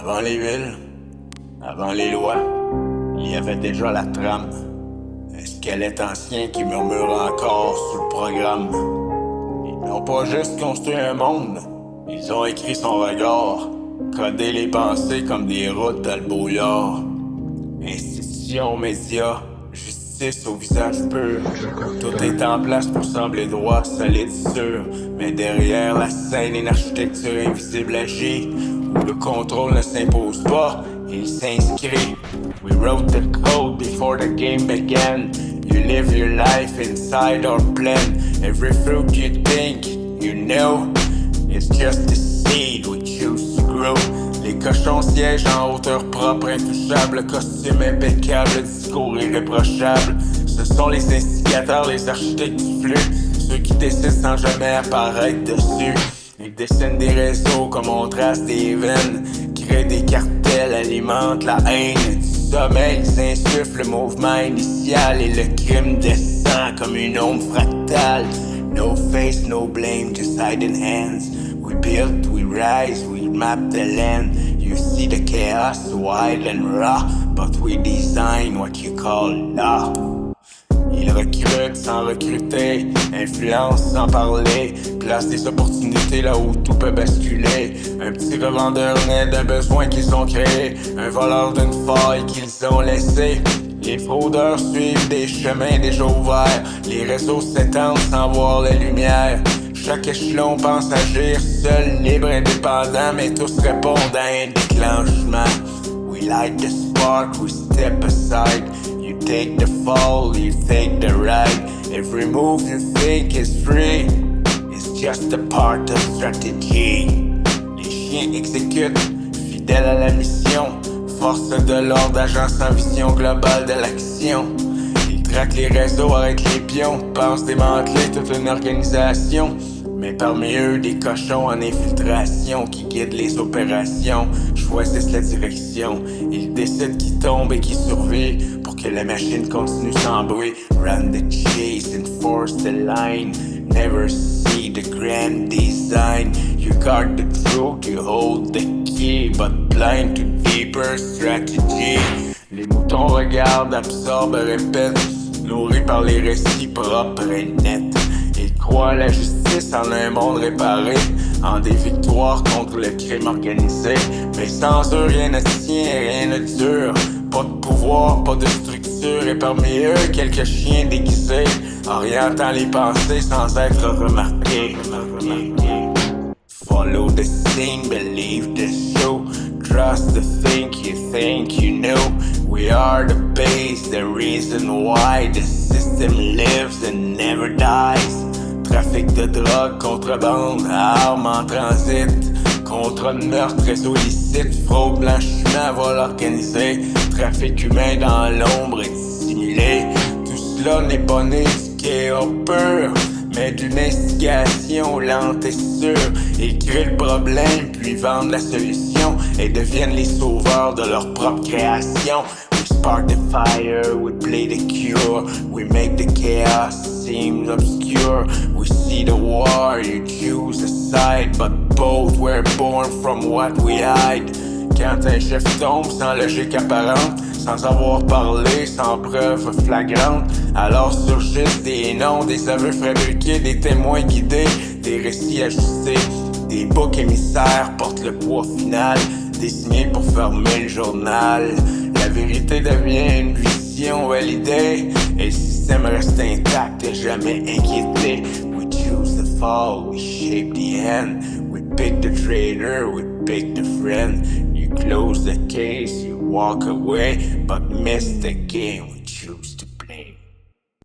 Avant les villes, avant les lois, il y avait déjà la trame. Un squelette ancien qui murmure encore sous le programme. Ils n'ont pas juste construit un monde, ils ont écrit son regard, codé les pensées comme des routes dans le brouillard. Institutions, médias, justice au visage pur. Tout est en place pour sembler droit, solide, sûr. Mais derrière la scène, une architecture invisible agit, où le contrôle ne s'impose pas, il s'inscrit. We wrote the code before the game began. You live your life inside our plan. Every fruit you think, you know, it's just a seed we choose to grow. Les cochons siègent en hauteur propre, intouchable, costume impeccable, discours irréprochable. Ce sont les instigateurs, les architectes du flux, ceux qui décident sans jamais apparaître dessus. Ils dessinent des réseaux comme on trace des veines, créent des cartels, alimentent la haine du sommeil. Ils insufflent le mouvement initial et le crime descend comme une ombre fractale. No face, no blame, just hiding hands. We build, we rise, we map the land. You see the chaos, wild and raw, but we design what you call law. Ils recrutent sans recruter, influencent sans parler, placent des opportunités là où tout peut basculer. Un petit revendeur naît d'un besoin qu'ils ont créé, un voleur d'une faille qu'ils ont laissée. Les fraudeurs suivent des chemins déjà ouverts, les réseaux s'étendent sans voir la lumière. Chaque échelon pense agir seul, libre, indépendant, mais tous répondent à un déclenchement. We light the spark, we step aside. You take the fall, you take the ride. Every move you think is free, it's just a part of strategy. Les chiens exécutent, fidèles à la mission. Force de l'ordre, agent sans vision globale de l'action. Ils traquent les réseaux, arrêtent les pions, pensent démanteler toute une organisation. Mais parmi eux, des cochons en infiltration qui guident les opérations, choisissent la direction. Ils décident qui tombe et qui survit pour que la machine continue sans bruit. Run the chase, enforce the line, never see the grand design. You guard the truth, you hold the key, but blind to deeper strategy. Les moutons regardent, absorbent, répètent, nourris par les récits propres et nets. Ils croient à la justice en un monde réparé, en des victoires contre le crime organisé. Mais sans eux, rien ne tient, rien ne dure. Pas de pouvoir, pas de structure, et parmi eux, quelques chiens déguisés, orientant les pensées sans être remarqués. Follow the scene, believe the show. Trust the think you know. We are the base, the reason why the system lives and never dies. Trafic de drogue, contrebande, armes en transit, contrat de meurtre, réseau illicite, fraude, blanchiment, vol organisé, trafic humain dans l'ombre et dissimulé. Tout cela n'est pas né du chaos pur, mais d'une instigation lente et sûre. Ils créent le problème, puis vendent la solution et deviennent les sauveurs de leur propre création. We spark the fire, we play the cure, we make the chaos seem obscure. We see the war, you choose a side, but both were born from what we hide. Quand un chef tombe sans logique apparente, sans avoir parlé, sans preuve flagrante, alors surgissent des noms, des aveux fabriqués, des témoins guidés, des récits ajustés. Des boucs émissaires portent le poids final, désignés pour fermer le journal. La vérité devient une vision validée, et le système reste intact et jamais inquiété. We choose the fall, we shape the end. We pick the traitor, we pick the friend. You close the case, you walk away, but miss the game. We choose